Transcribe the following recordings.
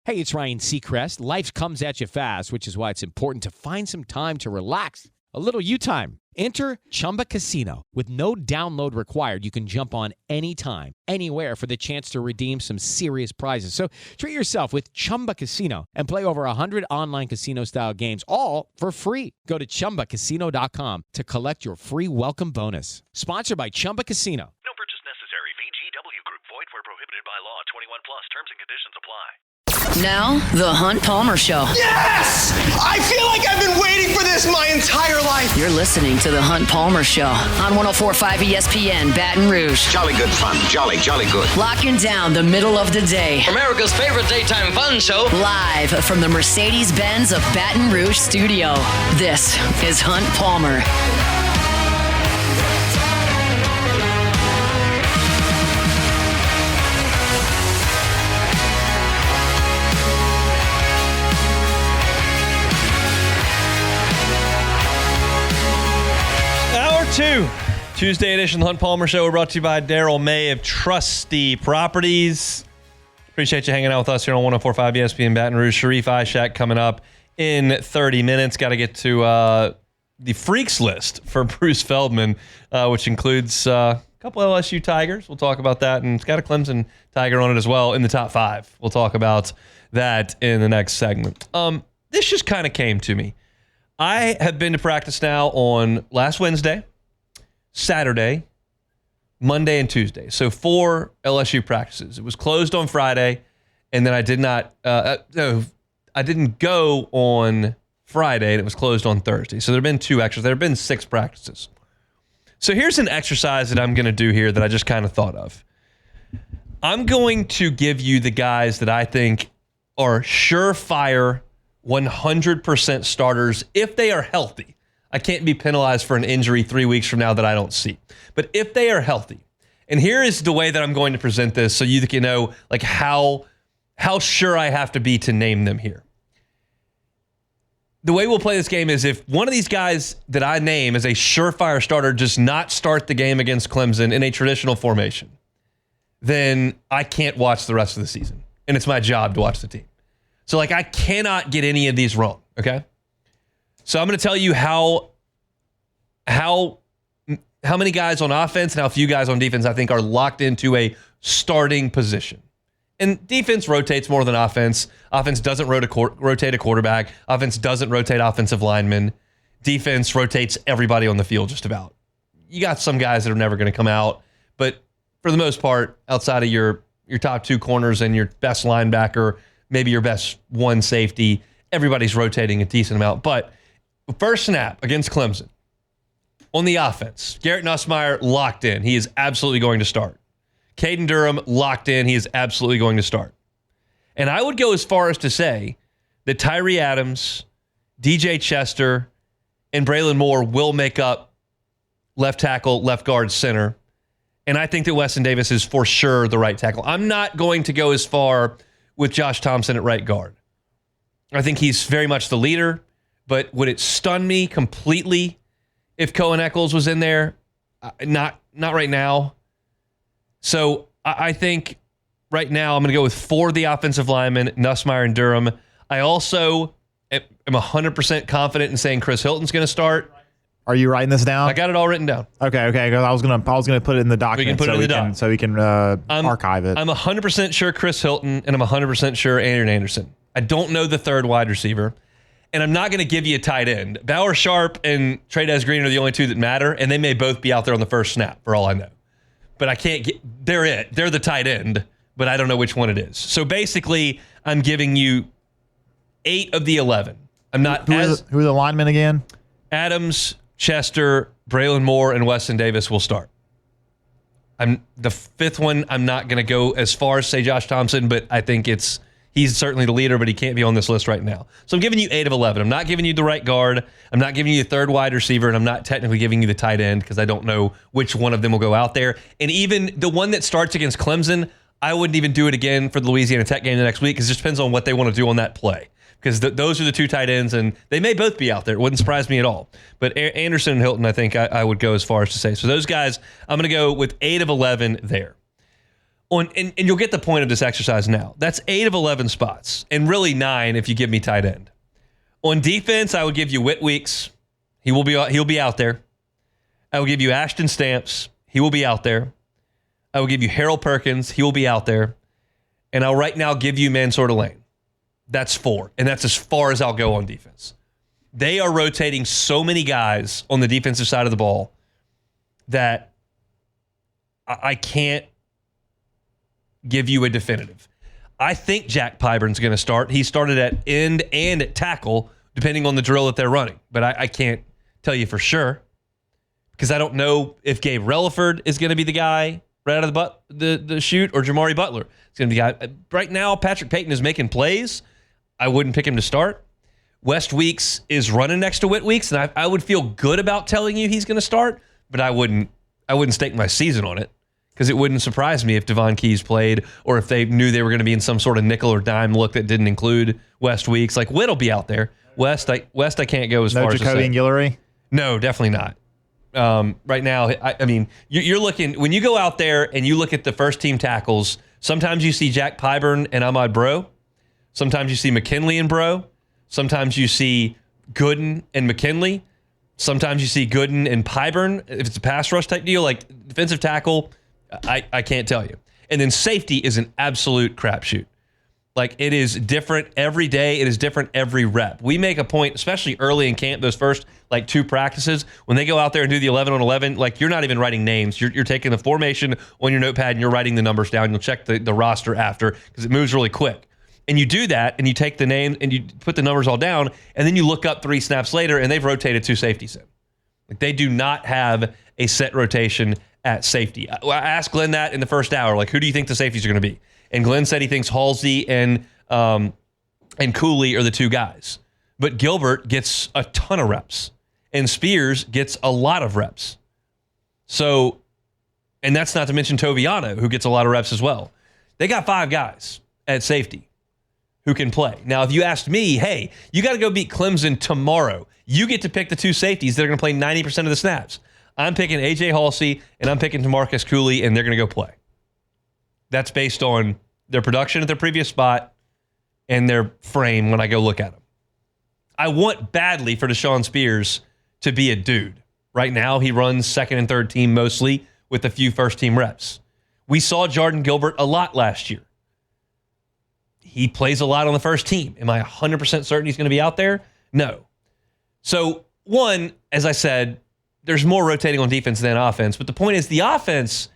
Hey, it's Ryan Seacrest. Life comes at you fast, which is why it's important to find some time to relax. A little you time. Enter Chumba Casino. With no download required, you can jump on anytime, anywhere for the chance to redeem some serious prizes. So treat yourself with Chumba Casino and play over 100 online casino-style games, all for free. Go to ChumbaCasino.com to collect your free welcome bonus. Sponsored by Chumba Casino. No purchase necessary. VGW Group. Void where prohibited by law. 21 plus. Terms and conditions apply. Now, The Hunt Palmer Show. Yes! I feel like I've been waiting for this my entire life. You're listening to The Hunt Palmer Show on 104.5 ESPN, Baton Rouge. Jolly good fun. Jolly good. Locking down the middle of the day. America's favorite daytime fun show. Live from the Mercedes-Benz of Baton Rouge studio. This is Hunt Palmer. Tuesday edition of the Hunt Palmer Show. We're brought to you by Daryl May of Trusty Properties. Appreciate you hanging out with us here on 104.5 ESPN Baton Rouge. Sharief, Ishaq coming up in 30 minutes. Got to get to the freaks list for Bruce Feldman, which includes a couple LSU Tigers. We'll talk about that. And it's got a Clemson Tiger on it as well in the top 5. We'll talk about that in the next segment. This just kind of came to me. I have been to practice now on last Wednesday, Saturday, Monday, and Tuesday. So 4 LSU practices. It was closed on Friday, and then I didn't go on Friday, and it was closed on Thursday. So there have been 2 extras. There have been 6 practices. So here's an exercise that I'm going to do here that I just kind of thought of. I'm going to give you the guys that I think are surefire 100% starters if they are healthy. I can't be penalized for an injury 3 weeks from now that I don't see. But if they are healthy, and here is the way that I'm going to present this so you can know like how sure I have to be to name them here. The way we'll play this game is if one of these guys that I name as a surefire starter does not start the game against Clemson in a traditional formation, then I can't watch the rest of the season. And it's my job to watch the team. So like I cannot get any of these wrong, okay? So I'm going to tell you how many guys on offense and how few guys on defense I think are locked into a starting position. And defense rotates more than offense. Offense doesn't rotate a quarterback. Offense doesn't rotate offensive linemen. Defense rotates everybody on the field just about. You got some guys that are never going to come out, but for the most part, outside of your top 2 corners and your best linebacker, maybe your best 1 safety, everybody's rotating a decent amount. But first snap against Clemson, on the offense, Garrett Nussmeier locked in. He is absolutely going to start. Caden Durham locked in. He is absolutely going to start. And I would go as far as to say that Tyree Adams, DJ Chester, and Braylon Moore will make up left tackle, left guard, center. And I think that Weston Davis is for sure the right tackle. I'm not going to go as far with Josh Thompson at right guard. I think he's very much the leader. But would it stun me completely if Cohen Eccles was in there? Not right now. So I think right now I'm going to go with 4 of the offensive linemen, Nussmeier and Durham. I also am 100% confident in saying Chris Hilton's going to start. Are you writing this down? I got it all written down. Okay. Because I was gonna put it in the document. We can put it in the doc. So we can archive it. I'm 100% sure Chris Hilton, and I'm 100% sure Aaron Anderson. I don't know the third wide receiver. And I'm not going to give you a tight end. Bauer Sharp and Trey Green are the only 2 that matter, and they may both be out there on the first snap, for all I know. But I can't get... They're it. They're the tight end, but I don't know which one it is. So basically, I'm giving you 8 of the 11. I'm not... Who are the linemen again? Adams, Chester, Braylon Moore, and Weston Davis will start. The 5th one, I'm not going to go as far as say Josh Thompson, but I think he's certainly the leader, but he can't be on this list right now. So I'm giving you 8 of 11. I'm not giving you the right guard. I'm not giving you the third wide receiver, and I'm not technically giving you the tight end because I don't know which one of them will go out there. And even the one that starts against Clemson, I wouldn't even do it again for the Louisiana Tech game the next week because it just depends on what they want to do on that play. Because those are the 2 tight ends, and they may both be out there. It wouldn't surprise me at all. But Anderson and Hilton, I think I would go as far as to say. So those guys, I'm going to go with 8 of 11 there. And you'll get the point of this exercise now. That's 8 of 11 spots, and really 9 if you give me tight end. On defense, I would give you Whit Weeks. He'll be out there. I will give you Ashton Stamps. He will be out there. I will give you Harold Perkins. He will be out there. And I'll right now give you Mansour Delane. That's 4, and that's as far as I'll go on defense. They are rotating so many guys on the defensive side of the ball that I can't give you a definitive. I think Jack Pyburn's going to start. He started at end and at tackle, depending on the drill that they're running. But I can't tell you for sure because I don't know if Gabe Relaford is going to be the guy right out of the chute or Jamari Butler. It's going to be the guy. Right now, Patrick Payton is making plays. I wouldn't pick him to start. West Weeks is running next to Whit Weeks, and I would feel good about telling you he's going to start, but I wouldn't stake my season on it because it wouldn't surprise me if Devon Keys played or if they knew they were going to be in some sort of nickel or dime look that didn't include West Weeks. Like Whit will be out there. West, I can't go as far as to say. No Jacoby and Guillory? No, definitely not. Right now, I mean, you're looking, when you go out there and you look at the first team tackles, sometimes you see Jack Pyburn and Ahmad Bro. Sometimes you see McKinley and Bro. Sometimes you see Gooden and McKinley. Sometimes you see Gooden and Pyburn. If it's a pass rush type deal, like defensive tackle, I can't tell you. And then safety is an absolute crapshoot. Like it is different every day. It is different every rep. We make a point, especially early in camp, those first like 2 practices, when they go out there and do the 11 on 11, like you're not even writing names. You're taking the formation on your notepad and you're writing the numbers down. You'll check the roster after because it moves really quick. And you do that, and you take the name, and you put the numbers all down, and then you look up 3 snaps later, and they've rotated 2 safeties in. Like they do not have a set rotation at safety. I asked Glenn that in the first hour, like, who do you think the safeties are going to be? And Glenn said he thinks Halsey and Cooley are the 2 guys. But Gilbert gets a ton of reps, and Spears gets a lot of reps. So, and that's not to mention Toviano, who gets a lot of reps as well. They got 5 guys at safety who can play. Now, if you asked me, hey, you got to go beat Clemson tomorrow. You get to pick the 2 safeties that are going to play 90% of the snaps. I'm picking A.J. Halsey, and I'm picking DeMarcus Cooley, and they're going to go play. That's based on their production at their previous spot and their frame when I go look at them. I want badly for Deshaun Spears to be a dude. Right now, he runs second and third team mostly with a few first-team reps. We saw Jordan Gilbert a lot last year. He plays a lot on the first team. Am I 100% certain he's going to be out there? No. So, one, as I said, there's more rotating on defense than offense. But the point is the offense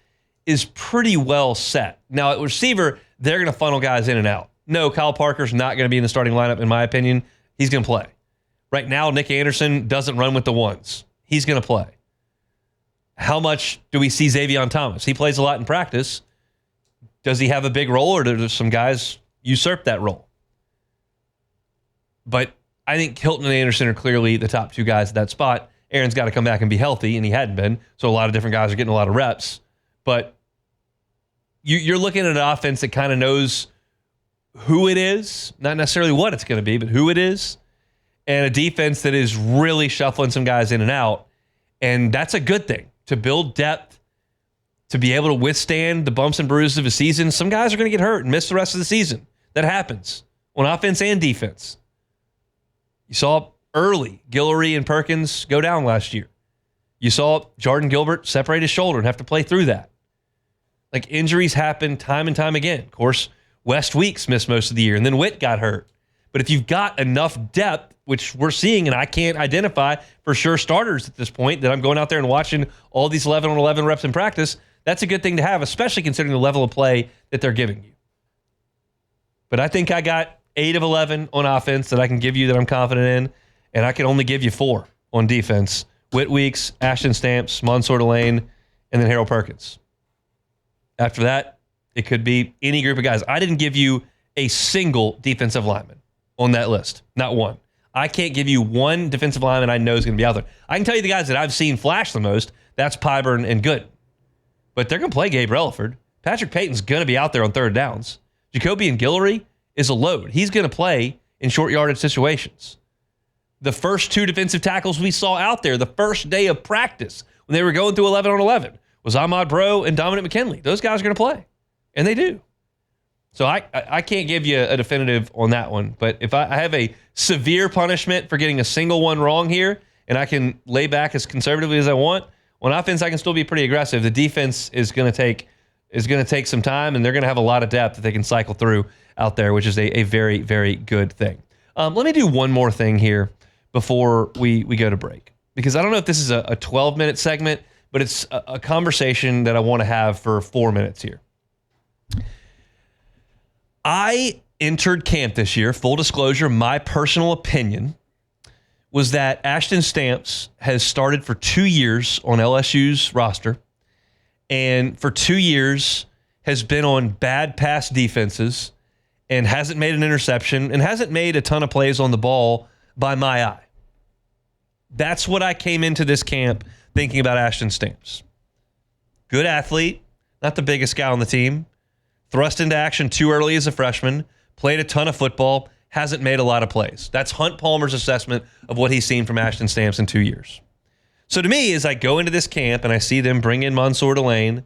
is pretty well set. Now, at receiver, they're going to funnel guys in and out. No, Kyle Parker's not going to be in the starting lineup, in my opinion. He's going to play. Right now, Nick Anderson doesn't run with the ones. He's going to play. How much do we see Xavion Thomas? He plays a lot in practice. Does he have a big role, or do some guys usurp that role? But I think Hilton and Anderson are clearly the top 2 guys at that spot. Aaron's got to come back and be healthy, and he hadn't been. So a lot of different guys are getting a lot of reps. But you're looking at an offense that kind of knows who it is, not necessarily what it's going to be, but who it is, and a defense that is really shuffling some guys in and out. And that's a good thing, to build depth, to be able to withstand the bumps and bruises of a season. Some guys are going to get hurt and miss the rest of the season. That happens on offense and defense. You saw early Guillory and Perkins go down last year. You saw Jordan Gilbert separate his shoulder and have to play through that. Like, injuries happen time and time again. Of course, West Weeks missed most of the year, and then Witt got hurt. But if you've got enough depth, which we're seeing, and I can't identify for sure starters at this point, that I'm going out there and watching all these 11 on 11 reps in practice, that's a good thing to have, especially considering the level of play that they're giving you. But I think I got 8 of 11 on offense that I can give you that I'm confident in, and I can only give you 4 on defense. Whit Weeks, Ashton Stamps, Mansour Delane, and then Harold Perkins. After that, it could be any group of guys. I didn't give you a single defensive lineman on that list. Not one. I can't give you one defensive lineman I know is going to be out there. I can tell you the guys that I've seen flash the most. That's Pyburn and Good. But they're going to play Gabe Relaford. Patrick Payton's going to be out there on third downs. Jacoby and Guillory is a load. He's going to play in short yardage situations. The first 2 defensive tackles we saw out there the first day of practice when they were going through 11 on 11 was Ahmad Bro and Dominic McKinley. Those guys are going to play. And they do. So I can't give you a definitive on that one. But if I have a severe punishment for getting a single one wrong here, and I can lay back as conservatively as I want, on offense I can still be pretty aggressive. The defense is going to take some time, and they're going to have a lot of depth that they can cycle through out there, which is a very, very good thing. Let me do one more thing here before we go to break, because I don't know if this is a 12-minute segment, but it's a conversation that I want to have for 4 minutes here. I entered camp this year. Full disclosure, my personal opinion was that Ashton Stamps has started for 2 years on LSU's roster, and for 2 years has been on bad pass defenses and hasn't made an interception and hasn't made a ton of plays on the ball by my eye. That's what I came into this camp thinking about Ashton Stamps. Good athlete, not the biggest guy on the team. Thrust into action too early as a freshman, played a ton of football, hasn't made a lot of plays. That's Hunt Palmer's assessment of what he's seen from Ashton Stamps in 2 years. So to me, as I go into this camp and I see them bring in Mansour Delane,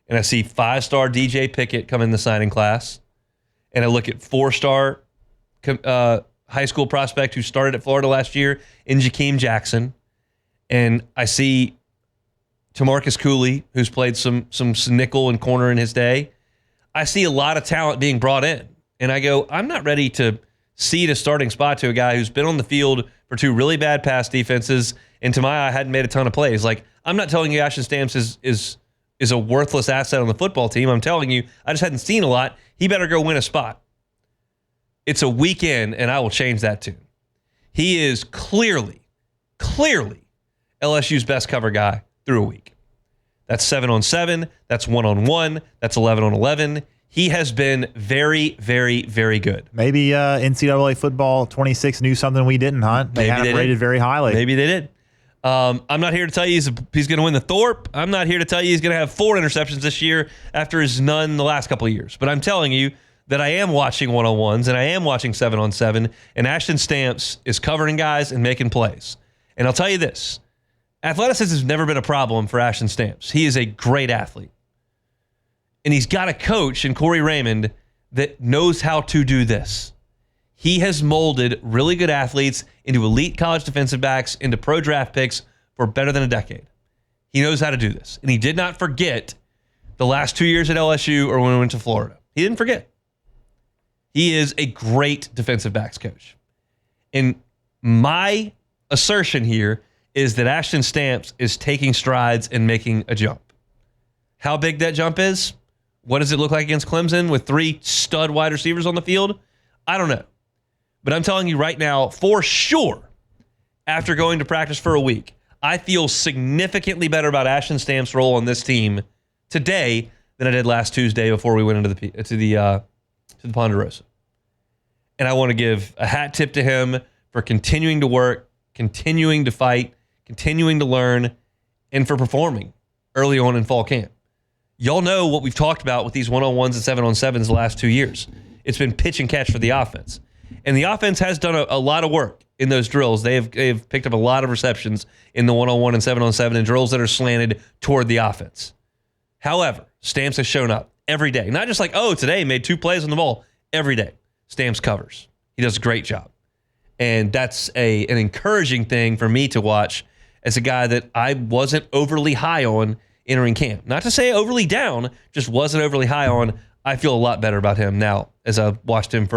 and I see 5-star DJ Pickett come in the signing class, and I look at 4-star high school prospect who started at Florida last year in Jakeem Jackson, and I see Tamarcus Cooley, who's played some nickel and corner in his day, I see a lot of talent being brought in. And I go, I'm not ready to cede a starting spot to a guy who's been on the field for 2 really bad pass defenses, and to my eye hadn't made a ton of plays. Like, I'm not telling you Ashton Stamps is a worthless asset on the football team. I'm telling you, I just hadn't seen a lot. He better go win a spot. It's a weekend, and I will change that tune. He is clearly LSU's best cover guy through a week. That's 7-on-7. That's 1-on-1. That's 11-on-11. He has been very, very, very good. Maybe NCAA football 26 knew something we didn't, Hunt. They had him rated very highly. Maybe they did. I'm not here to tell you he's going to win the Thorpe. I'm not here to tell you he's going to have 4 interceptions this year after his none the last couple of years. But I'm telling you that I am watching 1-on-1s and I am watching 7-on-7, and Ashton Stamps is covering guys and making plays. And I'll tell you this. Athleticism has never been a problem for Ashton Stamps. He is a great athlete. And he's got a coach in Corey Raymond that knows how to do this. He has molded really good athletes into elite college defensive backs, into pro draft picks for better than a decade. He knows how to do this. And he did not forget the last 2 years at LSU or when he went to Florida. He didn't forget. He is a great defensive backs coach. And my assertion here is that Ashton Stamps is taking strides and making a jump. How big that jump is? What does it look like against Clemson with 3 stud wide receivers on the field? I don't know. But I'm telling you right now, for sure, after going to practice for a week, I feel significantly better about Ashton Stamps' role on this team today than I did last Tuesday before we went into the Ponderosa. And I want to give a hat tip to him for continuing to work, continuing to fight, continuing to learn, and for performing early on in fall camp. Y'all know what we've talked about with these 1-on-1s and 7-on-7s the last 2 years. It's been pitch and catch for the offense. And the offense has done a lot of work in those drills. They've picked up a lot of receptions in the 1-on-1 and 7-on-7 and drills that are slanted toward the offense. However, Stamps has shown up every day. Not just like, oh, today made 2 plays on the ball. Every day, Stamps covers. He does a great job. And that's an encouraging thing for me to watch as a guy that I wasn't overly high on entering camp. Not to say overly down, just wasn't overly high on. I feel a lot better about him now as I've watched him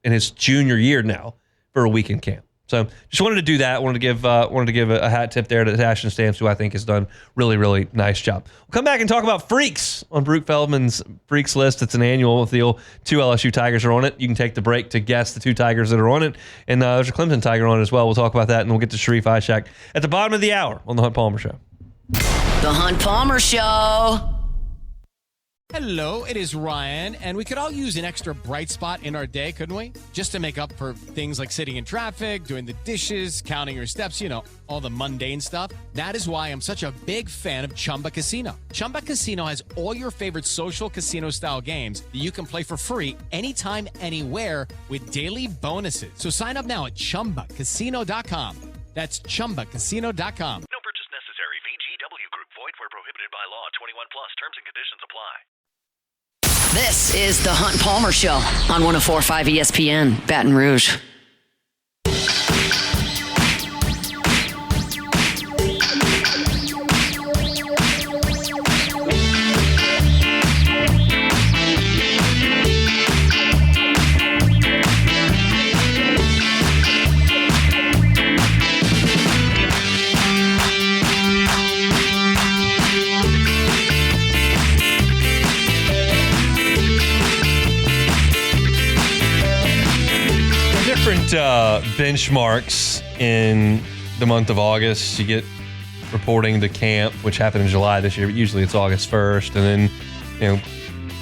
in his junior year now for a week in camp. So just wanted to do that. Wanted to give a hat tip there to Ashton Stamps, who I think has done really, really nice job. We'll come back and talk about Freaks on Brooke Feldman's Freaks list. It's an annual deal. 2 LSU Tigers are on it. You can take the break to guess the 2 Tigers that are on it. And there's a Clemson Tiger on it as well. We'll talk about that, and we'll get to Sharief Ishaq at the bottom of the hour on the Hunt Palmer Show. The Hunt Palmer Show. Hello, it is Ryan, and we could all use an extra bright spot in our day, couldn't we? Just to make up for things like sitting in traffic, doing the dishes, counting your steps, all the mundane stuff. That is why I'm such a big fan of Chumba Casino. Chumba Casino has all your favorite social casino-style games that you can play for free anytime, anywhere with daily bonuses. So sign up now at ChumbaCasino.com. That's ChumbaCasino.com. No purchase necessary. VGW Group. Void where prohibited by law. 21 plus. Terms and conditions apply. This is the Hunt Palmer Show on 104.5 ESPN, Baton Rouge. Benchmarks in the month of August. You get reporting the camp, which happened in July this year, but usually it's August 1st. And then,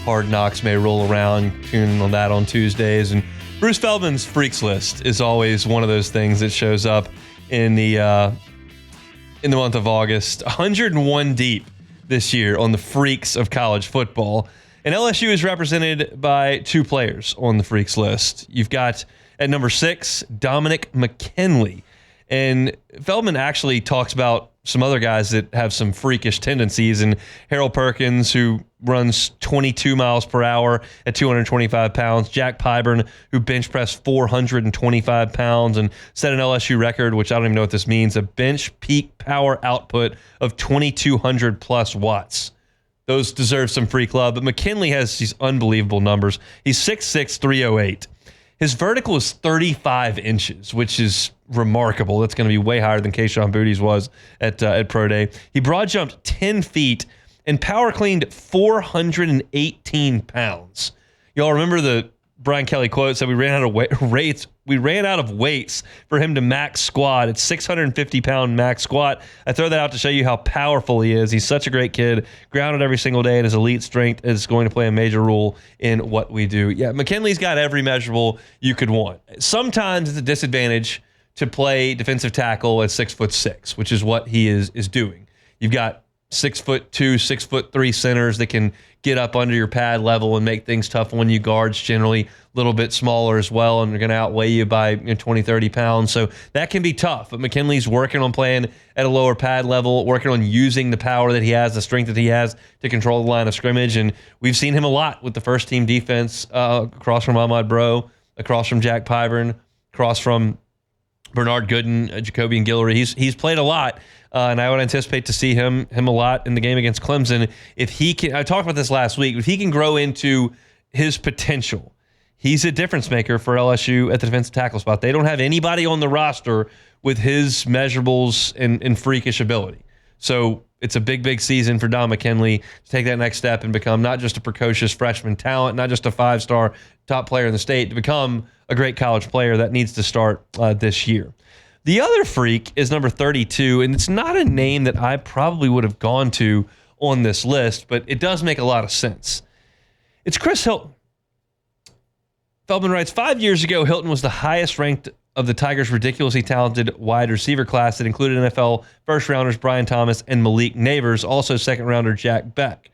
Hard Knocks may roll around, tune on that on Tuesdays. And Bruce Feldman's Freaks List is always one of those things that shows up in the month of August. 101 deep this year on the Freaks of college football. And LSU is represented by 2 players on the Freaks List. You've got at number 6, Dominic McKinley. And Feldman actually talks about some other guys that have some freakish tendencies. And Harold Perkins, who runs 22 miles per hour at 225 pounds. Jack Pyburn, who bench pressed 425 pounds and set an LSU record, which I don't even know what this means, a bench peak power output of 2,200 plus watts. Those deserve some freak love. But McKinley has these unbelievable numbers. He's 6'6", 308. His vertical is 35 inches, which is remarkable. That's going to be way higher than Kayshon Boudy's was at Pro Day. He broad jumped 10 feet and power cleaned 418 pounds. Y'all remember the Brian Kelly quote said we ran out of weights for him to max squat. It's 650-pound max squat. I throw that out to show you how powerful he is. He's such a great kid, grounded every single day, and his elite strength is going to play a major role in what we do. Yeah, McKinley's got every measurable you could want. Sometimes it's a disadvantage to play defensive tackle at 6'6", which is what he is doing. You've got 6'2", 6'3" centers that can get up under your pad level and make things tough on you. Guards generally a little bit smaller as well, and they're going to outweigh you by 20, 30 pounds. So that can be tough. But McKinley's working on playing at a lower pad level, working on using the power that he has, the strength that he has to control the line of scrimmage. And we've seen him a lot with the first team defense, across from Ahmad Bro, across from Jack Pyburn, across from Bernard Gooden, Jacobian Guillory. He's played a lot. And I would anticipate to see him a lot in the game against Clemson. If he can, I talked about this last week, if he can grow into his potential, he's a difference maker for LSU at the defensive tackle spot. They don't have anybody on the roster with his measurables and freakish ability. So it's a big season for Dom McKinley to take that next step and become not just a precocious freshman talent, not just a 5-star top player in the state, to become a great college player that needs to start this year. The other freak is number 32, and it's not a name that I probably would have gone to on this list, but it does make a lot of sense. It's Chris Hilton. Feldman writes, 5 years ago, Hilton was the highest ranked of the Tigers' ridiculously talented wide receiver class that included NFL first-rounders Brian Thomas and Malik Neighbors, also second-rounder Jack Beck.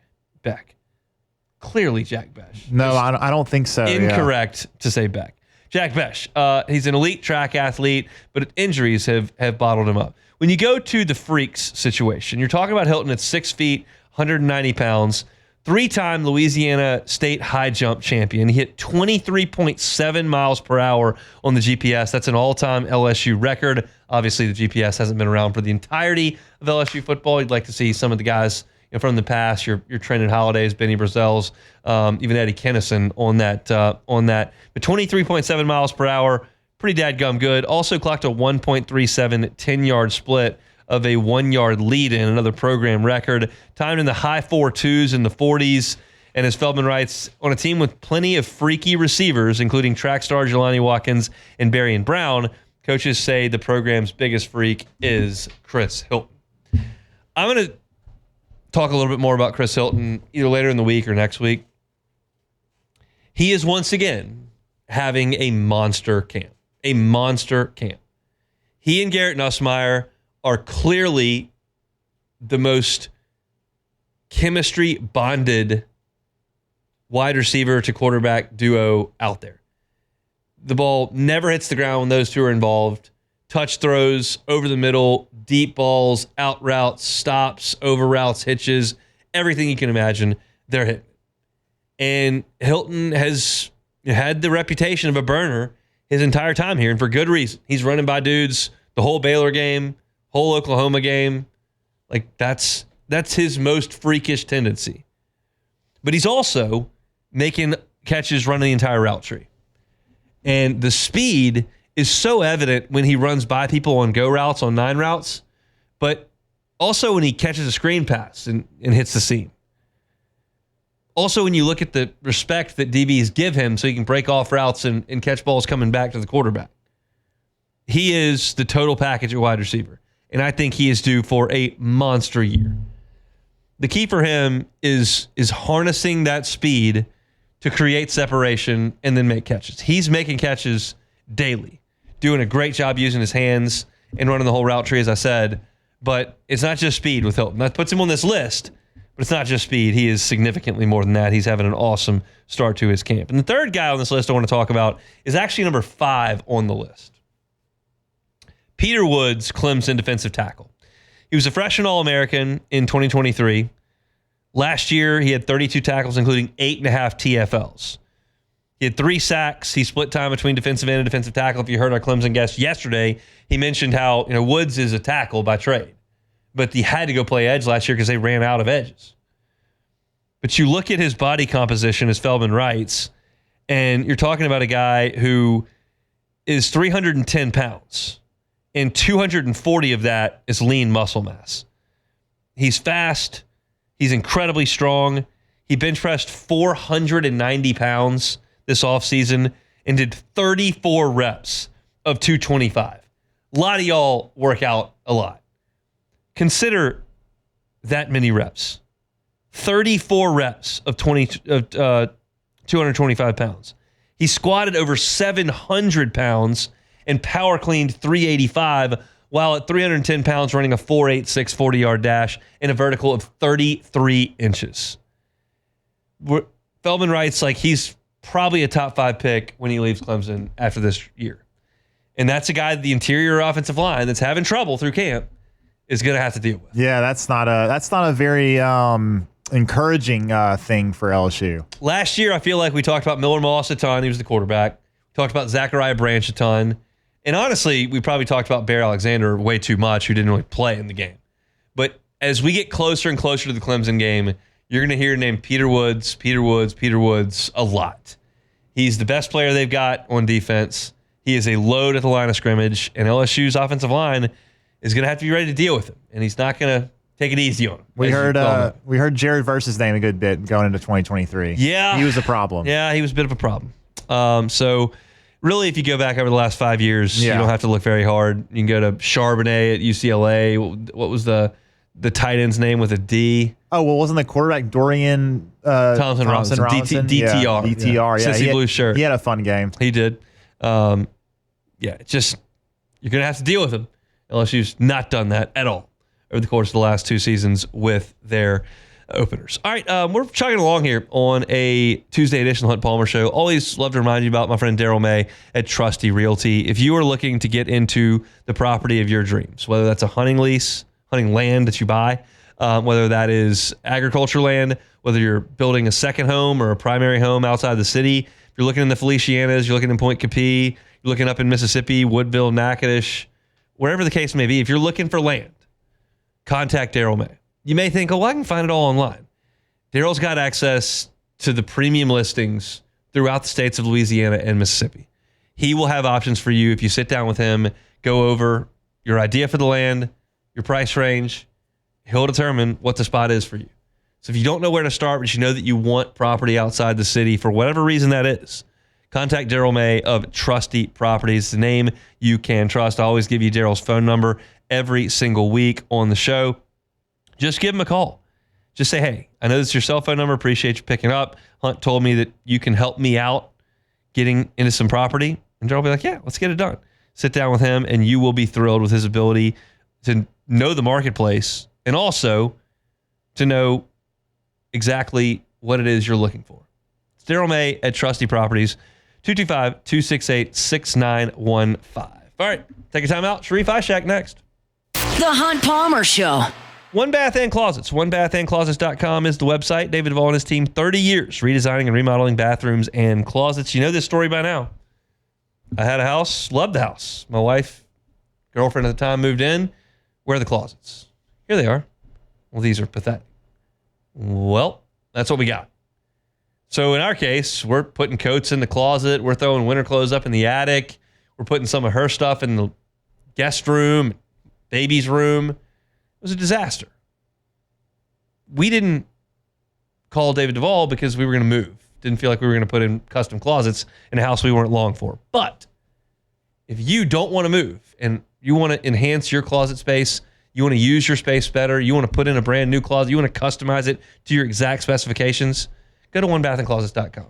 Clearly Jack Besh. No, I don't think so. Incorrect to say Beck. Jack Besh. He's an elite track athlete, but injuries have bottled him up. When you go to the freaks situation, you're talking about Hilton at 6 feet, 190 pounds, 3-time Louisiana State high jump champion. He hit 23.7 miles per hour on the GPS. That's an all-time LSU record. Obviously, the GPS hasn't been around for the entirety of LSU football. You'd like to see some of the guys from the past, your Trenton Hollidays, Benny Brazels, even Eddie Kennison on that. But 23.7 miles per hour, pretty dadgum good. Also clocked a 1.37 10-yard split of a 1-yard lead in, another program record. Timed in the high 4.2s and the 40s. And as Feldman writes, on a team with plenty of freaky receivers, including track star Jelani Watkins and Berrien Brown, coaches say the program's biggest freak is Chris Hilton. I'm going to talk a little bit more about Chris Hilton either later in the week or next week. He is once again having a monster camp. He and Garrett Nussmeier are clearly the most chemistry bonded wide receiver to quarterback duo out there. The ball never hits the ground when those two are involved. Touch throws, over the middle, deep balls, out routes, stops, over routes, hitches, everything you can imagine, they're hitting. And Hilton has had the reputation of a burner his entire time here, and for good reason. He's running by dudes the whole Baylor game, whole Oklahoma game. Like, that's his most freakish tendency. But he's also making catches running the entire route tree. And the speed is so evident when he runs by people on go routes, on 9 routes, but also when he catches a screen pass and hits the seam. Also, when you look at the respect that DBs give him so he can break off routes and catch balls coming back to the quarterback. He is the total package at wide receiver. And I think he is due for a monster year. The key for him is harnessing that speed to create separation and then make catches. He's making catches daily, doing a great job using his hands and running the whole route tree, as I said. But it's not just speed with Hilton. That puts him on this list. But it's not just speed. He is significantly more than that. He's having an awesome start to his camp. And the third guy on this list I want to talk about is actually number 5 on the list. Peter Woods, Clemson defensive tackle. He was a freshman All-American in 2023. Last year, he had 32 tackles, including 8.5 TFLs. He had 3 sacks. He split time between defensive end and defensive tackle. If you heard our Clemson guest yesterday, he mentioned how Woods is a tackle by trade. But he had to go play edge last year because they ran out of edges. But you look at his body composition, as Feldman writes, and you're talking about a guy who is 310 pounds, and 240 of that is lean muscle mass. He's fast. He's incredibly strong. He bench pressed 490 pounds this offseason and did 34 reps of 225. A lot of y'all work out a lot. Consider that many reps. 34 reps of 225 pounds. He squatted over 700 pounds and power cleaned 385, while at 310 pounds running a 4.86 40-yard dash and a vertical of 33 inches. Feldman writes like he's probably a top 5 pick when he leaves Clemson after this year. And that's a guy, the interior offensive line that's having trouble through camp, is going to have to deal with. Yeah, that's not a very encouraging thing for LSU. Last year, I feel like we talked about Miller Moss a ton. He was the quarterback. We talked about Zachariah Branch a ton. And honestly, we probably talked about Bear Alexander way too much, who didn't really play in the game. But as we get closer and closer to the Clemson game, you're going to hear the name Peter Woods a lot. He's the best player they've got on defense. He is a load at the line of scrimmage, and LSU's offensive line is going to have to be ready to deal with him, and he's not going to take it easy on him. We heard Jared Verse's name a good bit going into 2023. Yeah. He was a problem. Yeah, he was a bit of a problem. So really, if you go back over the last 5 years, you don't have to look very hard. You can go to Charbonnet at UCLA. What was the tight end's name with a D? Oh, well, wasn't the quarterback Dorian Thompson Robinson? DTR. Yeah, DTR. Yeah, Sissy blue shirt. He had a fun game. He did. It's just you're going to have to deal with him. LSU's not done that at all over the course of the last 2 seasons with their openers. All right, we're chugging along here on a Tuesday edition of the Hunt Palmer Show. Always love to remind you about my friend Daryl May at Trusty Realty. If you are looking to get into the property of your dreams, whether that's a hunting lease, hunting land that you buy, whether that is agriculture land, whether you're building a second home or a primary home outside the city, if you're looking in the Felicianas, you're looking in Point Capee, you're looking up in Mississippi, Woodville, Natchitoches, wherever the case may be, if you're looking for land, contact Daryl May. You may think, I can find it all online. Daryl's got access to the premium listings throughout the states of Louisiana and Mississippi. He will have options for you if you sit down with him, go over your idea for the land, your price range. He'll determine what the spot is for you. So if you don't know where to start, but you know that you want property outside the city for whatever reason that is, contact Daryl May of Trusty Properties, the name you can trust. I always give you Daryl's phone number every single week on the show. Just give him a call. Just say, hey, I know this is your cell phone number. Appreciate you picking up. Hunt told me that you can help me out getting into some property. And Daryl will be like, yeah, let's get it done. Sit down with him, and you will be thrilled with his ability to know the marketplace and also to know exactly what it is you're looking for. It's Daryl May at Trusty Properties, 225-268-6915. All right, take your time out. Sharief Ishaq next. The Hunt Palmer Show. One Bath and Closets. OneBathAndClosets.com is the website. David Duvall and his team, 30 years redesigning and remodeling bathrooms and closets. You know this story by now. I had a house, loved the house. My wife, girlfriend at the time, moved in. Where are the closets? Here they are. Well, these are pathetic. Well, that's what we got. So in our case, we're putting coats in the closet. We're throwing winter clothes up in the attic. We're putting some of her stuff in the guest room, baby's room. It was a disaster. We didn't call David Duvall because we were going to move. Didn't feel like we were going to put in custom closets in a house we weren't long for. But if you don't want to move and you want to enhance your closet space, you want to use your space better, you want to put in a brand new closet, you want to customize it to your exact specifications, go to onebathandclosets.com.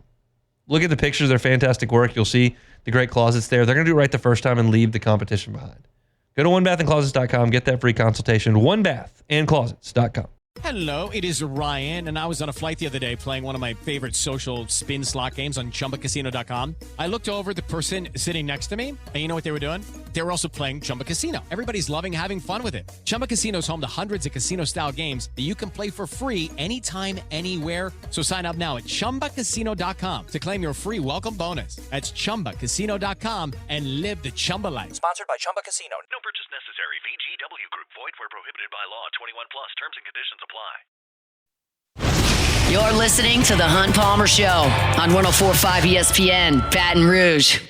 Look at the pictures. They're fantastic work. You'll see the great closets there. They're going to do it right the first time and leave the competition behind. Go to onebathandclosets.com. Get that free consultation. Onebathandclosets.com. Hello, it is Ryan, and I was on a flight the other day playing one of my favorite social spin slot games on ChumbaCasino.com. I looked over at the person sitting next to me, and you know what they were doing? They were also playing Chumba Casino. Everybody's loving having fun with it. Chumba Casino is home to hundreds of casino-style games that you can play for free anytime, anywhere. So sign up now at ChumbaCasino.com to claim your free welcome bonus. That's ChumbaCasino.com and live the Chumba life. Sponsored by Chumba Casino. No purchase necessary. VGW Group. Void where prohibited by law. 21 plus. Terms and conditions apply. You're listening to The Hunt Palmer Show on 104.5 ESPN, Baton Rouge.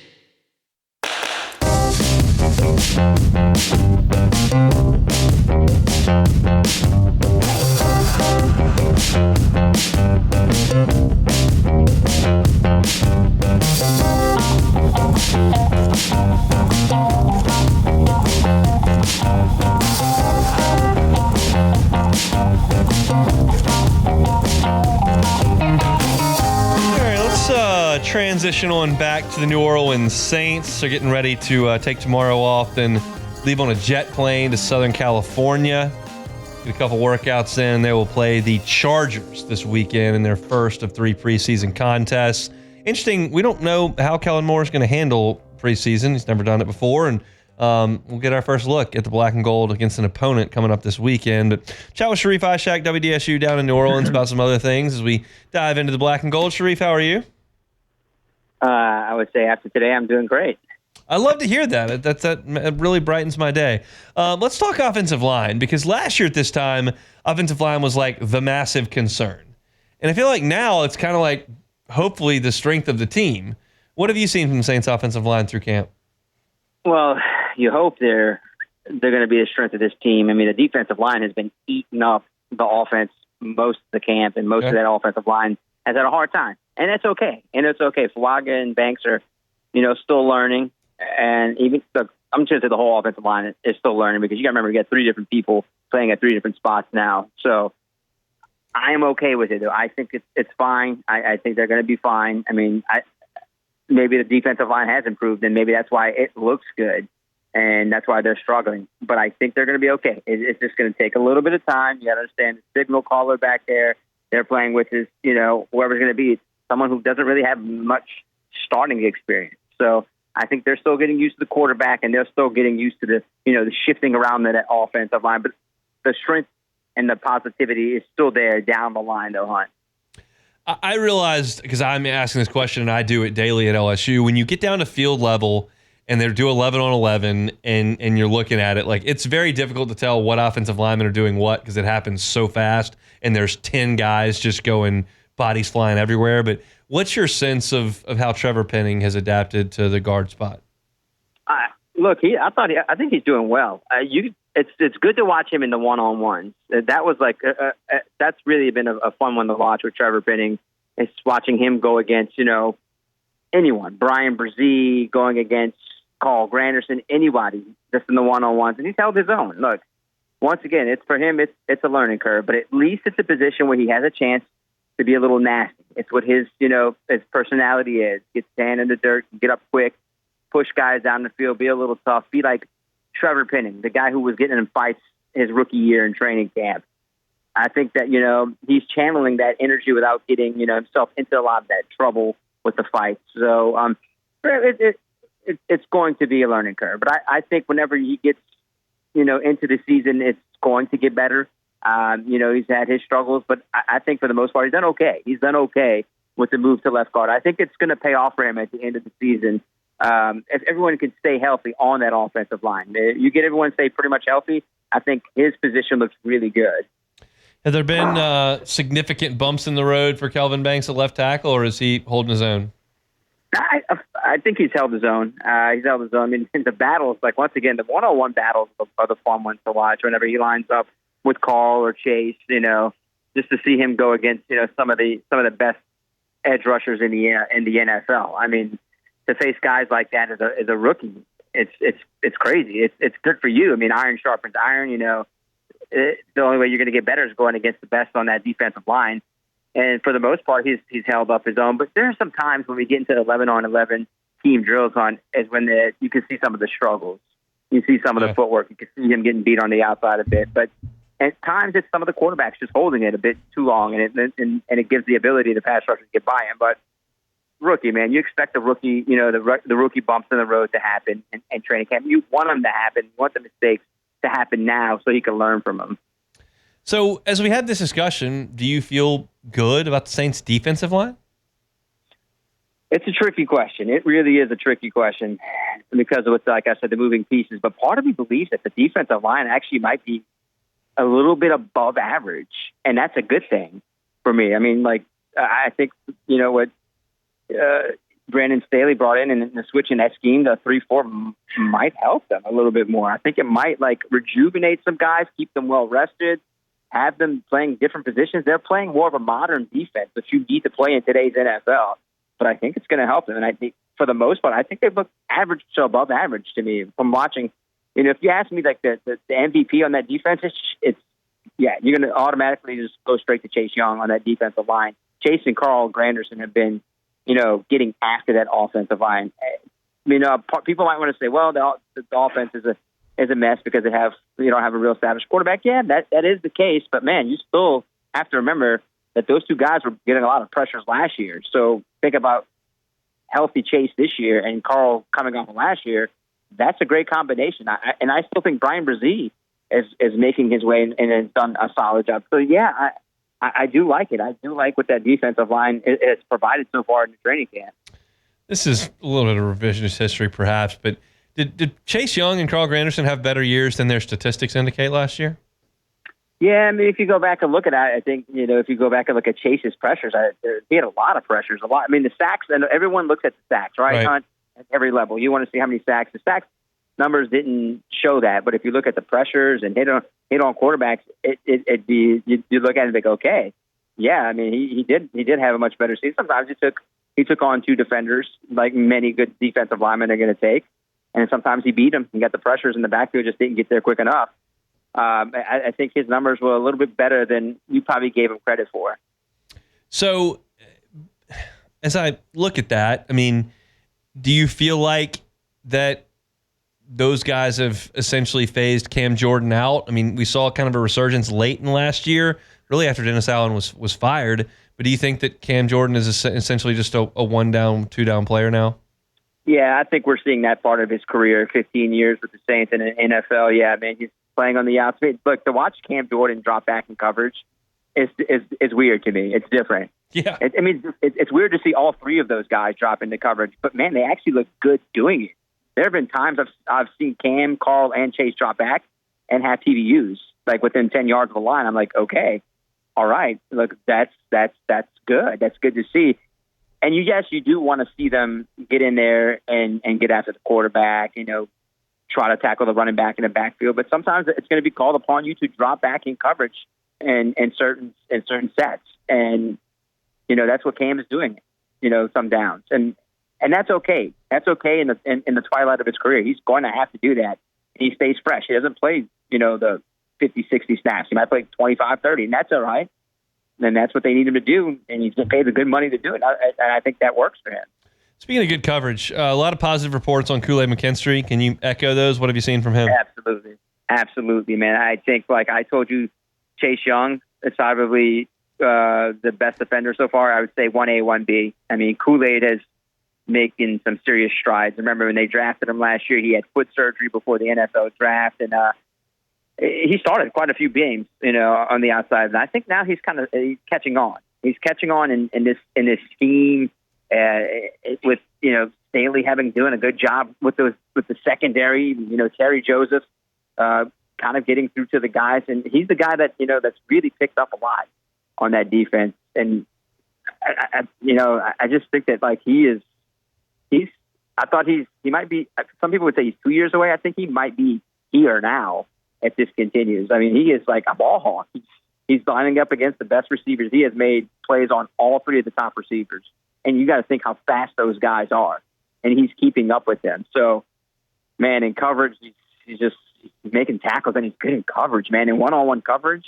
Transition on back to the New Orleans Saints. They're getting ready to take tomorrow off, then leave on a jet plane to Southern California. Get a couple workouts in. They will play the Chargers this weekend in their first of 3 preseason contests. Interesting, we don't know how Kellen Moore is going to handle preseason. He's never done it before, and we'll get our first look at the black and gold against an opponent coming up this weekend. But chat with Sharief, Ishaq, WDSU down in New Orleans about some other things as we dive into the black and gold. Sharief, how are you? I would say after today, I'm doing great. I love to hear that. That really brightens my day. Let's talk offensive line, because last year at this time, offensive line was like the massive concern. And I feel like now it's kind of like hopefully the strength of the team. What have you seen from the Saints offensive line through camp? Well, you hope they're going to be the strength of this team. I mean, the defensive line has been eating up the offense most of the camp, and most of that offensive line has had a hard time. And that's okay. And it's okay. Fuaga and Banks are, still learning. And even I'm just going to say the whole offensive line is still learning, because you got to remember, you got 3 different people playing at 3 different spots now. So I am okay with it, though. I think it's fine. I think they're going to be fine. I mean, maybe the defensive line has improved, and maybe that's why it looks good, and that's why they're struggling. But I think they're going to be okay. It's just going to take a little bit of time. You got to understand the signal caller back there they're playing with is, whoever's going to be someone who doesn't really have much starting experience. So I think they're still getting used to the quarterback, and they're still getting used to the shifting around that offensive line. But the strength and the positivity is still there down the line, though, Hunt. I realized, because I'm asking this question and I do it daily at LSU, when you get down to field level and they do 11 on 11 and you're looking at it, like, it's very difficult to tell what offensive linemen are doing what, because it happens so fast and there's 10 guys just going bodies flying everywhere. But what's your sense of how Trevor Penning has adapted to the guard spot? Look, I think he's doing well. It's good to watch him in the one-on-ones. That was that's really been a fun one to watch with Trevor Penning. It's watching him go against anyone, Brian Brzee going against Carl Granderson, anybody, just in the one-on-ones, and he's held his own. Look, once again, it's for him. It's a learning curve, but at least it's a position where he has a chance to be a little nasty. It's what his personality is. Get his hand in the dirt, get up quick, push guys down the field, be a little tough, be like Trevor Penning, the guy who was getting in fights his rookie year in training camp. I think that, he's channeling that energy without getting, himself into a lot of that trouble with the fights. So it's going to be a learning curve. But I think whenever he gets, into the season, it's going to get better. He's had his struggles, but I think for the most part, he's done okay. He's done okay with the move to left guard. I think it's going to pay off for him at the end of the season. If everyone can stay healthy on that offensive line, you get everyone stay pretty much healthy, I think his position looks really good. Have there been significant bumps in the road for Kelvin Banks at left tackle, or is he holding his own? I think he's held his own. He's held his own. I mean, in the battles, like once again, the one-on-one battles are the fun ones to watch. Whenever he lines up with Carl or Chase, just to see him go against some of the best edge rushers in the NFL. I mean, to face guys like that as a rookie, it's crazy. It's good for you. I mean, iron sharpens iron. The only way you're going to get better is going against the best on that defensive line. And for the most part, he's held up his own. But there are some times when we get into 11-on-11 team drills is when you can see some of the struggles. You see some of the footwork. You can see him getting beat on the outside a bit. But at times, it's some of the quarterbacks just holding it a bit too long, and it gives the ability to pass rushers to get by him. But rookie, man, you expect the rookie, the rookie bumps in the road to happen and training camp. You want them to happen. You want the mistakes to happen now so he can learn from them. So as we had this discussion, do you feel good about the Saints' defensive line? It's a tricky question. It really is a tricky question because of what's, like I said, the moving pieces. But part of me believes that the defensive line actually might be a little bit above average, and that's a good thing for me. I mean, I think, what Brandon Staley brought in and the switch in that scheme, the 3-4 might help them a little bit more. I think it might rejuvenate some guys, keep them well rested, have them playing different positions. They're playing more of a modern defense that you need to play in today's NFL. But I think it's going to help them. And I think for the most part, I think they look average to above average to me from watching. If you ask me the MVP on that defense, you're going to automatically just go straight to Chase Young on that defensive line. Chase and Carl Granderson have been, getting after that offensive line. People might want to say, well, the offense is a mess because they don't have a real established quarterback. Yeah, that is the case. But man, you still have to remember that those two guys were getting a lot of pressures last year. So think about healthy Chase this year and Carl coming off of last year. That's a great combination. I still think Brian Brzee is making his way and has done a solid job. So yeah, I do like it. I do like what that defensive line has provided so far in the training camp. This is a little bit of revisionist history, perhaps, but did Chase Young and Carl Granderson have better years than their statistics indicate last year? Yeah, I mean, if you go back and look at it, I think, if you go back and look at Chase's pressures, he had a lot of pressures, a lot. I mean, the sacks, and everyone looks at the sacks, right? At every level. You want to see how many sacks. The sacks numbers didn't show that, but if you look at the pressures and hit on quarterbacks, you look at it and think, okay, yeah, I mean, he did have a much better season. Sometimes he took on two defenders, like many good defensive linemen are going to take, and sometimes he beat them. He got the pressures in the backfield, just didn't get there quick enough. I think his numbers were a little bit better than you probably gave him credit for. So, as I look at that, I mean, do you feel like that those guys have essentially phased Cam Jordan out? I mean, we saw kind of a resurgence late in last year, really after Dennis Allen was fired. But do you think that Cam Jordan is essentially just a one-down, two-down player now? Yeah, I think we're seeing that part of his career, 15 years with the Saints in the NFL. Yeah, man, he's playing on the outside. Look, to watch Cam Jordan drop back in coverage is weird to me. It's different. Yeah. It's weird to see all three of those guys drop into coverage, but man, they actually look good doing it. There have been times I've seen Cam, Carl, and Chase drop back and have TVUs within 10 yards of the line. I'm like, okay, all right, look, that's good. That's good to see. And you do want to see them get in there and get after the quarterback, try to tackle the running back in the backfield. But sometimes it's going to be called upon you to drop back in coverage in certain sets. And, that's what Cam is doing, some downs. And that's okay. That's okay in the twilight of his career. He's going to have to do that. He stays fresh. He doesn't play, the 50, 60 snaps. He might play 25, 30, and that's all right. And that's what they need him to do, and he's paid the good money to do it. And I think that works for him. Speaking of good coverage, a lot of positive reports on Kool-Aid McKinstry. Can you echo those? What have you seen from him? Absolutely, man. I think, like I told you, Chase Young is probably the best defender so far. I would say 1A, 1B. I mean, Kool-Aid is making some serious strides. Remember when they drafted him last year, he had foot surgery before the NFL draft, and he started quite a few games, on the outside, and I think now he's catching on. He's catching on in this scheme, with Staley doing a good job with the secondary. Terry Joseph kind of getting through to the guys, and he's the guy that that's really picked up a lot on that defense. And I just think that I thought he might be. Some people would say he's 2 years away. I think he might be here now if this continues. I mean, he is like a ball hawk. He's lining up against the best receivers. He has made plays on all three of the top receivers, and you got to think how fast those guys are, and he's keeping up with them. So, man, in coverage, he's making tackles, and he's good in coverage, man. In one-on-one coverage,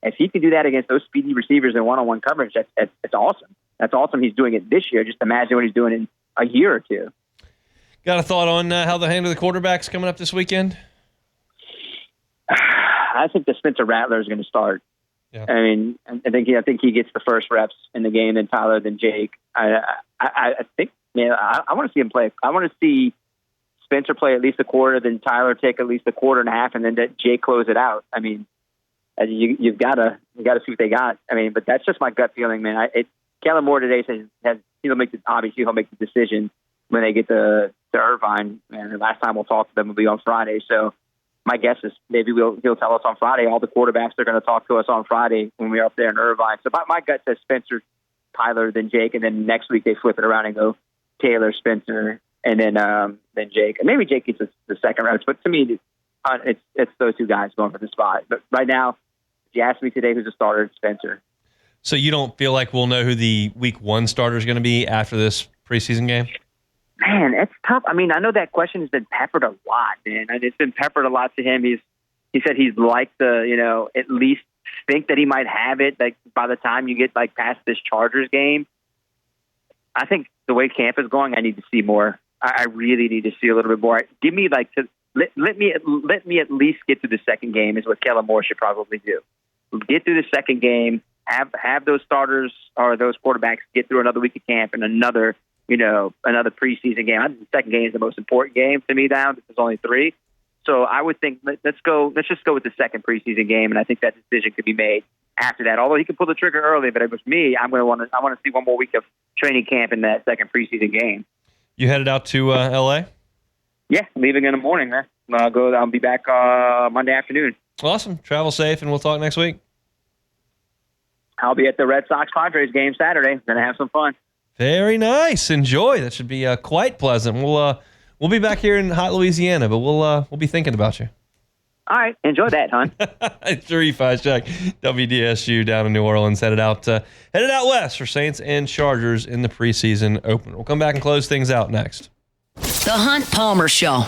if he can do that against those speedy receivers in one-on-one coverage, that's awesome. That's awesome. He's doing it this year. Just imagine what he's doing in a year or two. Got a thought on how they'll handle the quarterbacks coming up this weekend? I think the Spencer Rattler is going to start. Yeah. I mean, I think he gets the first reps in the game, then Tyler, then Jake. I think, man, I want to see him play. I want to see Spencer play at least a quarter, then Tyler take at least a quarter and a half, and then Jake close it out. I mean, you've got to see what they got. I mean, but that's just my gut feeling, man. Kellen Moore today says he'll make the decision when they get to Irvine. And the last time we'll talk to them will be on Friday. So my guess is maybe he'll tell us on Friday. All the quarterbacks are going to talk to us on Friday when we're up there in Irvine. So my gut says Spencer, Tyler, then Jake, and then next week they flip it around and go Taylor, Spencer, and then Jake. And maybe Jake gets the second reps. But to me, it's those two guys going for the spot. But right now, if you ask me today who's the starter, it's Spencer. So you don't feel like we'll know who the week one starter is going to be after this preseason game? Man, it's tough. I mean, I know that question has been peppered a lot, man. And it's been peppered a lot to him. He said he'd like to, at least think that he might have it like by the time you get past this Chargers game. I think the way camp is going, I need to see more. I really need to see a little bit more. Give me let me at least get through the second game is what Kellen Moore should probably do. Get through the second game, have those starters or those quarterbacks get through another week of camp and another preseason game. I think the second game is the most important game to me now. There's only 3. So I would think let's just go with the second preseason game, and I think that decision could be made after that. Although he could pull the trigger early, but with me, I want to see one more week of training camp in that second preseason game. You headed out to LA? Yeah, leaving in the morning, man. I'll be back Monday afternoon. Awesome. Travel safe, and we'll talk next week. I'll be at the Red Sox-Padres game Saturday. Gonna have some fun. Very nice. Enjoy. That should be quite pleasant. We'll be back here in hot Louisiana, but we'll be thinking about you. All right. Enjoy that, hon. Sharief, Ishaq, WDSU down in New Orleans, headed out west for Saints and Chargers in the preseason opener. We'll come back and close things out next. The Hunt Palmer Show.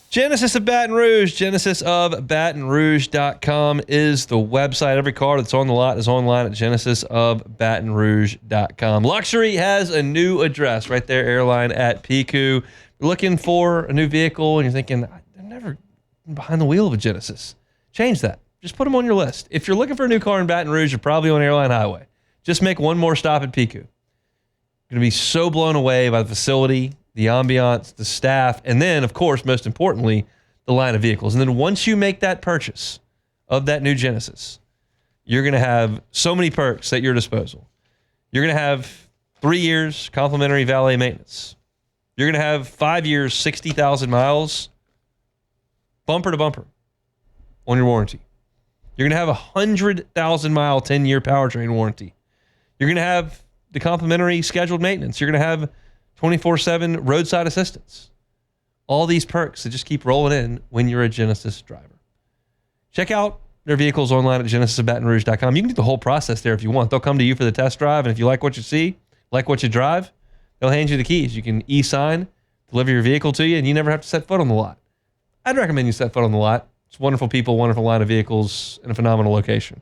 Genesis of Baton Rouge, genesisofbatonrouge.com is the website. Every car that's on the lot is online at genesisofbatonrouge.com. Luxury has a new address right there, airline at PQ. You're looking for a new vehicle and you're thinking, I've never been behind the wheel of a Genesis. Change that. Just put them on your list. If you're looking for a new car in Baton Rouge, you're probably on Airline Highway. Just make one more stop at PQ. You're going to be so blown away by the facility, the ambiance, the staff, and then, of course, most importantly, the line of vehicles. And then once you make that purchase of that new Genesis, you're going to have so many perks at your disposal. You're going to have 3 years complimentary valet maintenance. You're going to have 5 years, 60,000 miles, bumper to bumper on your warranty. You're going to have a 100,000-mile, 10-year powertrain warranty. You're going to have the complimentary scheduled maintenance. You're going to have 24/7 roadside assistance. All these perks that just keep rolling in when you're a Genesis driver. Check out their vehicles online at genesisofbatonrouge.com. You can do the whole process there if you want. They'll come to you for the test drive, and if you like what you see, like what you drive, they'll hand you the keys. You can e-sign, deliver your vehicle to you, and you never have to set foot on the lot. I'd recommend you set foot on the lot. It's wonderful people, wonderful line of vehicles, and a phenomenal location.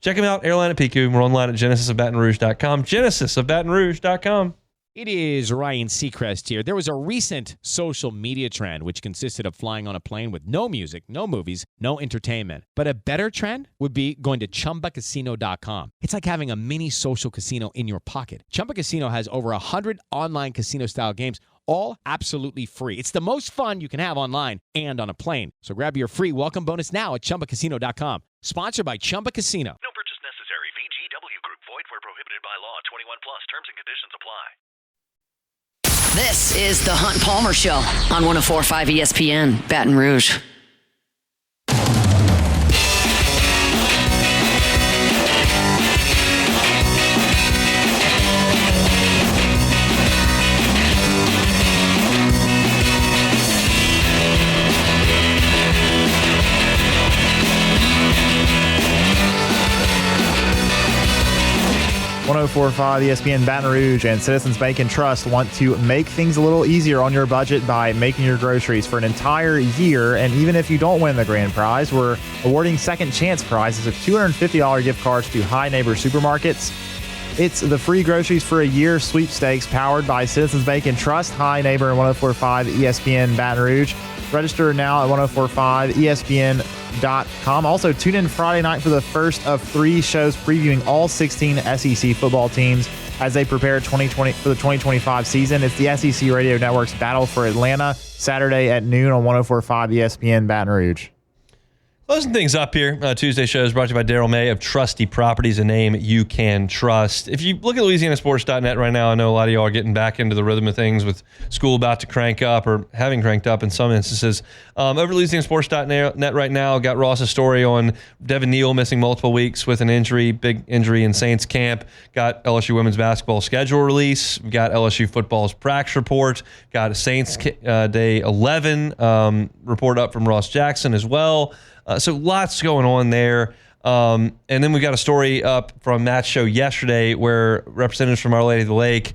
Check them out, airline at PQ. We're online at genesisofbatonrouge.com. genesisofbatonrouge.com. It is Ryan Seacrest here. There was a recent social media trend which consisted of flying on a plane with no music, no movies, no entertainment. But a better trend would be going to ChumbaCasino.com. It's like having a mini social casino in your pocket. Chumba Casino has over 100 online casino-style games, all absolutely free. It's the most fun you can have online and on a plane. So grab your free welcome bonus now at ChumbaCasino.com. Sponsored by Chumba Casino. No purchase necessary. VGW Group. Void where prohibited by law. 21 plus. Terms and conditions apply. This is the Hunt Palmer Show on 104.5 ESPN, Baton Rouge. .104.5 ESPN Baton Rouge and Citizens Bank and Trust want to make things a little easier on your budget by making your groceries for an entire year. And even if you don't win the grand prize, we're awarding second chance prizes of $250 gift cards to High Neighbor Supermarkets. It's the free groceries for a year sweepstakes powered by Citizens Bank and Trust, High Neighbor, and 104.5 ESPN Baton Rouge. Register now at 104.5ESPN.com. Also, tune in Friday night for the first of 3 shows previewing all 16 SEC football teams as they prepare for the 2025 season. It's the SEC Radio Network's Battle for Atlanta, Saturday at noon on 104.5 ESPN Baton Rouge. Closing things up here, Tuesday show is brought to you by Daryl May of Trusty Properties, a name you can trust. If you look at LouisianaSports.net right now, I know a lot of y'all are getting back into the rhythm of things with school about to crank up or having cranked up in some instances. Over at LouisianaSports.net right now, got Ross's story on Devin Neal missing multiple weeks with an injury, big injury in Saints camp. Got LSU women's basketball schedule release. We got LSU football's practice report. Got a Saints Day 11 report up from Ross Jackson as well. So lots going on there. And then we got a story up from Matt's show yesterday where representatives from Our Lady of the Lake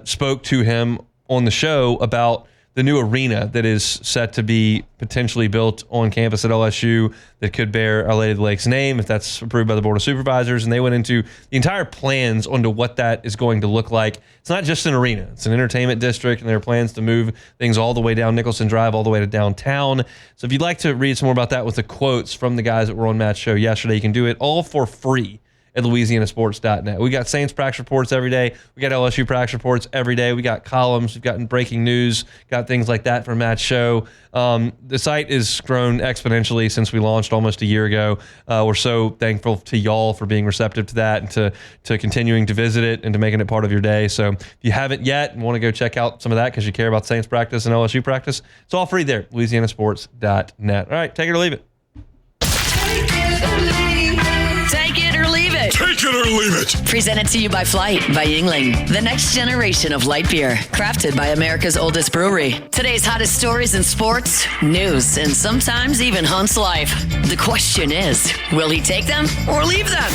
spoke to him on the show about the new arena that is set to be potentially built on campus at LSU that could bear Our Lady of the Lake's name if that's approved by the Board of Supervisors. And they went into the entire plans onto what that is going to look like. It's not just an arena. It's an entertainment district, and there are plans to move things all the way down Nicholson Drive, all the way to downtown. So if you'd like to read some more about that with the quotes from the guys that were on Matt's show yesterday, you can do it all for free at LouisianaSports.net. We got Saints practice reports every day. We got LSU practice reports every day. We got columns. We've gotten breaking news, got things like that from Matt's show. The site has grown exponentially since we launched almost a year ago. We're so thankful to y'all for being receptive to that and to continuing to visit it and to making it part of your day. So if you haven't yet and want to go check out some of that because you care about Saints practice and LSU practice, it's all free there, LouisianaSports.net. All right, take it or leave it. Take it or leave it. Take it or leave it. Presented to you by Flight by Yingling, the next generation of light beer, crafted by America's oldest brewery. Today's hottest stories in sports, news, and sometimes even Hunt's life. The question is, will he take them or leave them?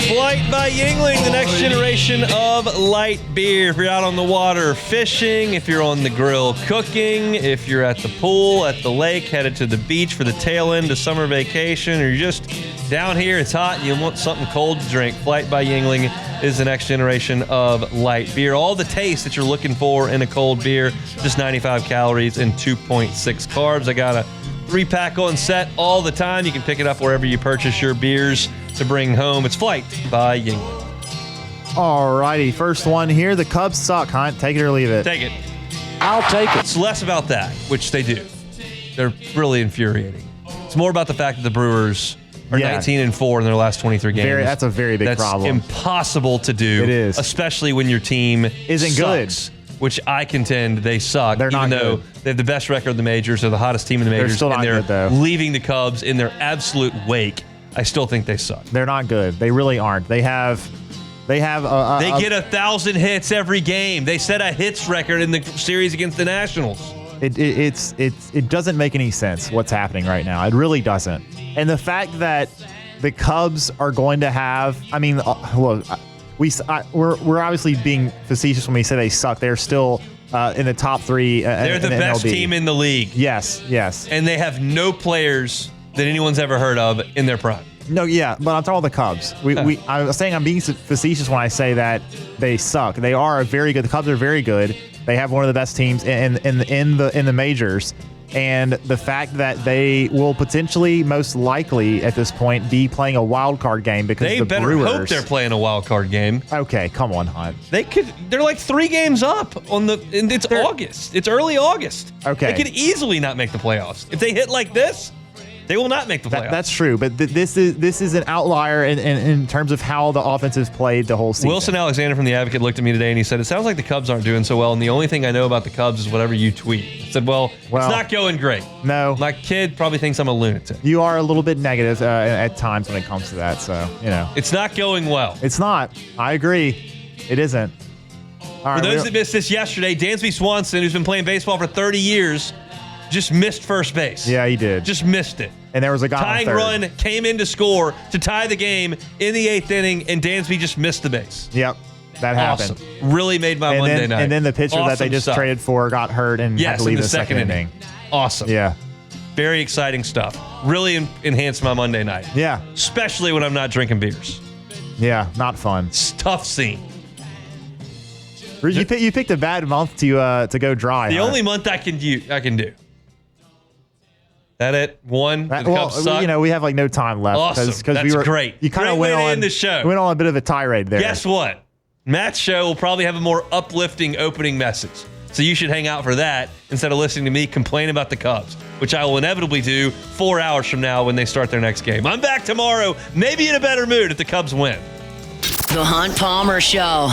Flight by Yingling, the next generation of light beer. If you're out on the water fishing, if you're on the grill cooking, if you're at the pool, at the lake, headed to the beach for the tail end of summer vacation, or you're just down here, it's hot, and you want something cold to drink, Flight by Yingling is the next generation of light beer. All the taste that you're looking for in a cold beer, just 95 calories and 2.6 carbs. I got a 3-pack on set all the time. You can pick it up wherever you purchase your beers to bring home. It's Flight by Yingling. All righty, first one here. The Cubs suck, Hunt. Take it or leave it. Take it. I'll take it. It's less about that, which they do. They're really infuriating. It's more about the fact that the Brewers are 19-4 in their last 23 games. That's a very big problem. That's impossible to do. It is. Especially when your team isn't sucks, good. Which I contend they suck. They're not even though good. They have the best record of the majors. They're the hottest team in the majors. They're still not and they're good, though. Leaving the Cubs in their absolute wake. I still think they suck. They're not good. They really aren't. They get 1,000 hits every game. They set a hits record in the series against the Nationals. It doesn't make any sense what's happening right now. It really doesn't. And the fact that the Cubs are going to have, I mean, look, we're obviously being facetious when we say they suck. They're still in the top 3. They're the best MLB. team in the league. Yes. And they have no players that anyone's ever heard of in their prime. No, yeah, but I'm talking about the Cubs. I was saying I'm being facetious when I say that they suck. They are the Cubs are very good. They have one of the best teams in the majors. And the fact that they will potentially, most likely at this point, be playing a wild card game because they the better Brewers hope they're playing a wild card game. Okay, come on, Hunt. They're like 3 games up and it's August. It's early August. Okay. They could easily not make the playoffs. If they hit like this, they will not make the playoffs. That's true, but this is an outlier in terms of how the offense has played the whole season. Wilson Alexander from The Advocate looked at me today and he said, it sounds like the Cubs aren't doing so well, and the only thing I know about the Cubs is whatever you tweet. I said, well, it's not going great. No. My kid probably thinks I'm a lunatic. You are a little bit negative at times when it comes to that, so, It's not going well. It's not. I agree. It isn't. All right, for those that missed this yesterday, Dansby Swanson, who's been playing baseball for 30 years, just missed first base. Yeah, he did. Just missed it. And there was a guy tying on third. Run came in to score to tie the game in the 8th inning, and Dansby just missed the base. Yep, that happened. Awesome. Really made my Monday night. And then the pitcher that they just traded for got hurt and had to leave in the second inning. Awesome. Yeah. Very exciting stuff. Really enhanced my Monday night. Yeah. Especially when I'm not drinking beers. Yeah, not fun. It's a tough scene. You picked a bad month to go dry. The only month I can do. That it? One? The Cubs suck? We have like no time left. Awesome. That's great. You kind of went on the show. Went on a bit of a tirade there. Guess what? Matt's show will probably have a more uplifting opening message. So you should hang out for that instead of listening to me complain about the Cubs, which I will inevitably do 4 hours from now when they start their next game. I'm back tomorrow, maybe in a better mood if the Cubs win. The Hunt Palmer Show.